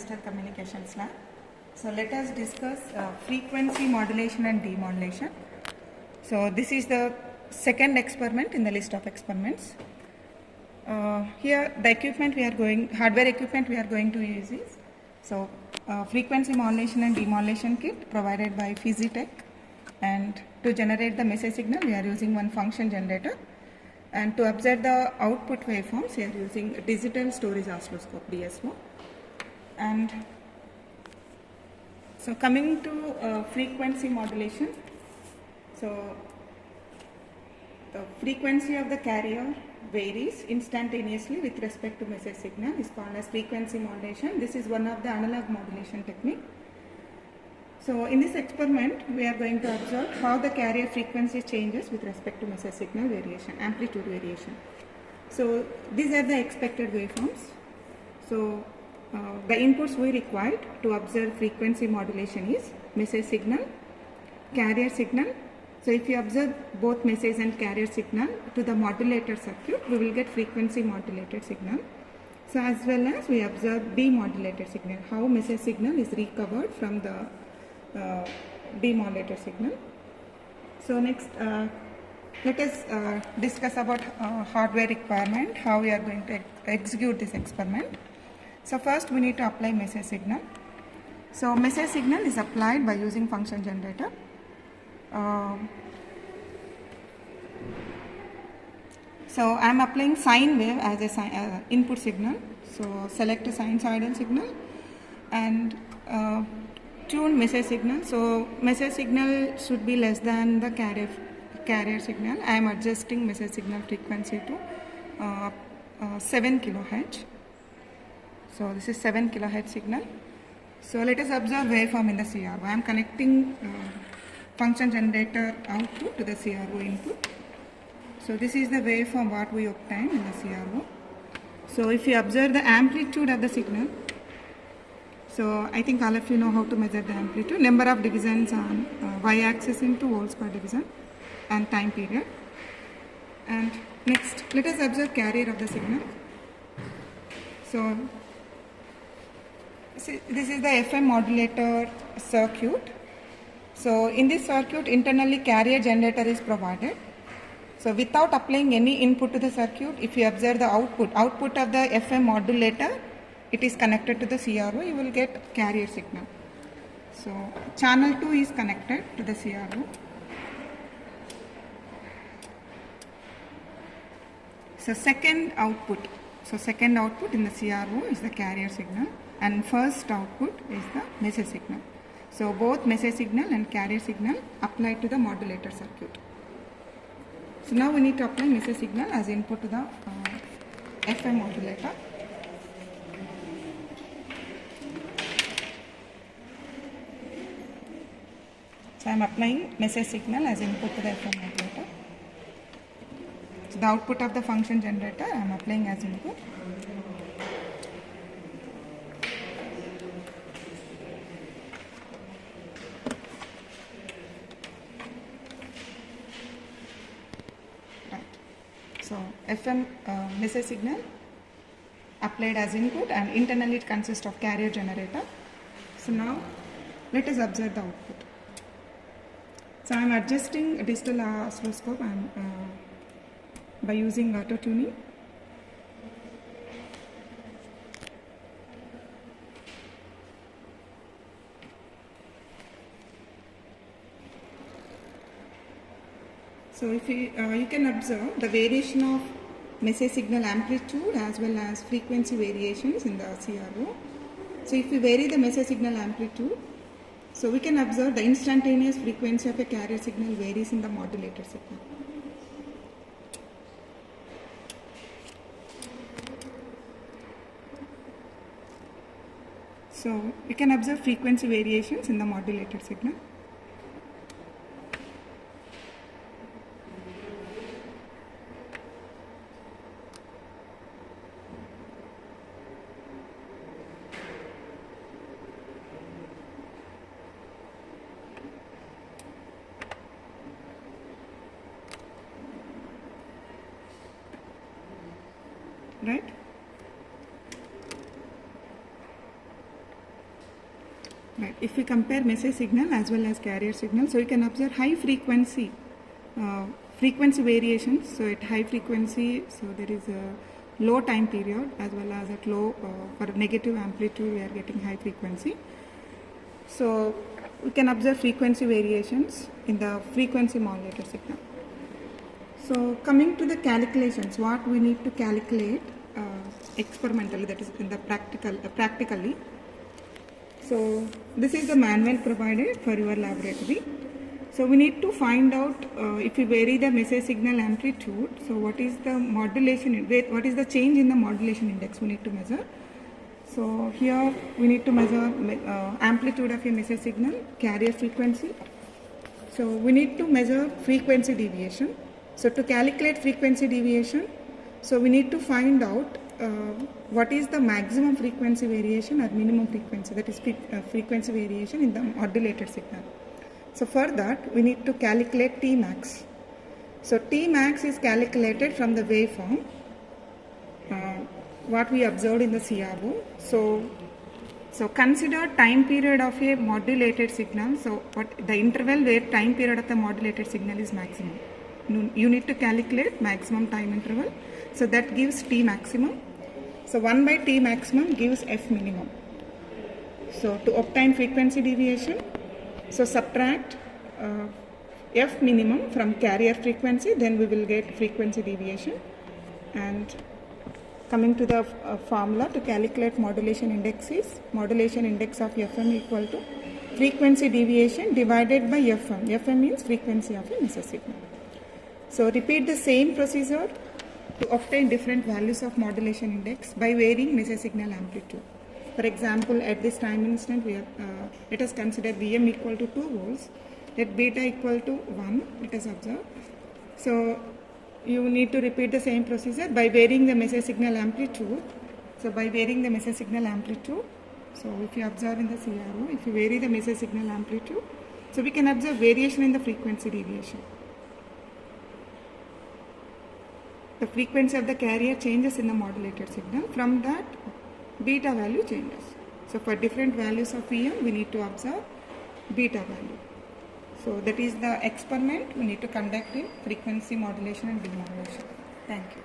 Digital Communications Lab. So let us discuss frequency modulation and demodulation. So this is the second experiment in the list of experiments. Here the hardware equipment we are going to use is frequency modulation and demodulation kit provided by Physitech, and to generate the message signal we are using one function generator, and to observe the output waveforms we are using a digital storage oscilloscope DSO. And so coming to frequency modulation, so the frequency of the carrier varies instantaneously with respect to message signal is called as frequency modulation. This is one of the analog modulation technique. So in this experiment we are going to observe how the carrier frequency changes with respect to message signal variation, amplitude variation. So these are the expected waveforms. So the inputs we required to observe frequency modulation is message signal, carrier signal. So if you observe both message and carrier signal to the modulator circuit, we will get frequency modulated signal. So as well as we observe demodulated signal, how message signal is recovered from the demodulated signal. So next let us discuss about hardware requirement, how we are going to execute this experiment. So first we need to apply message signal. So message signal is applied by using function generator. So I am applying sine wave as a input signal. So select a sinusoidal signal and tune message signal. So message signal should be less than the carrier signal. I am adjusting message signal frequency to 7 kHz. So this is 7 kHz signal. So let us observe waveform in the CRO. I am connecting function generator output to the CRO input. So this is the waveform what we obtained in the CRO. So if you observe the amplitude of the signal, so I think all of you know how to measure the amplitude, number of divisions on y-axis into volts per division and time period. And next let us observe carrier of the signal. So this is the FM modulator circuit. So in this circuit internally carrier generator is provided. So without applying any input to the circuit, if you observe the output of the FM modulator, it is connected to the CRO, you will get carrier signal. So channel 2 is connected to the CRO. So second output in the CRO is the carrier signal, and first output is the message signal. So both message signal and carrier signal applied to the modulator circuit. So now we need to apply message signal as input to the FM modulator. So I am applying message signal as input to the FM modulator. So the output of the function generator I am applying as input. So FM message signal applied as input, and internally it consists of carrier generator. So now let us observe the output. So I am adjusting a digital oscilloscope by using auto tuning. So if you can observe the variation of message signal amplitude as well as frequency variations in the CRO. So if we vary the message signal amplitude, so we can observe the instantaneous frequency of a carrier signal varies in the modulator signal. So we can observe frequency variations in the modulator signal. Right? Right. If we compare message signal as well as carrier signal, so you can observe high frequency variations. So at high frequency, so there is a low time period, as well as at low for negative amplitude we are getting high frequency. So we can observe frequency variations in the frequency modulated signal. So coming to the calculations, what we need to calculate experimentally, that is in the practically. So this is the manual provided for your laboratory. So we need to find out if we vary the message signal amplitude, so what is the modulation, what is the change in the modulation index we need to measure. So here we need to measure amplitude of a message signal, carrier frequency. So we need to measure frequency deviation. So to calculate frequency deviation, so we need to find out what is the maximum frequency variation or minimum frequency, that is frequency variation in the modulated signal. So for that we need to calculate Tmax. So Tmax is calculated from the waveform what we observed in the CRO. So consider time period of a modulated signal. So what the interval where time period of the modulated signal is maximum. You need to calculate maximum time interval. So that gives T maximum. So 1 by T maximum gives F minimum. So to obtain frequency deviation, so subtract F minimum from carrier frequency, then we will get frequency deviation. And coming to the formula to calculate modulation index is modulation index of Fm equal to frequency deviation divided by Fm. Fm means frequency of a message signal. So repeat the same procedure to obtain different values of modulation index by varying message signal amplitude. For example, at this time instant, we have, let us consider Vm equal to 2 volts, let beta equal to 1, let us observe. So you need to repeat the same procedure by varying the message signal amplitude. So by varying the message signal amplitude, so if you observe in the CRO, if you vary the message signal amplitude, so we can observe variation in the frequency deviation. The frequency of the carrier changes in the modulated signal. From that, beta value changes. So for different values of Vm, we need to observe beta value. So that is the experiment we need to conduct in frequency modulation and demodulation. Thank you.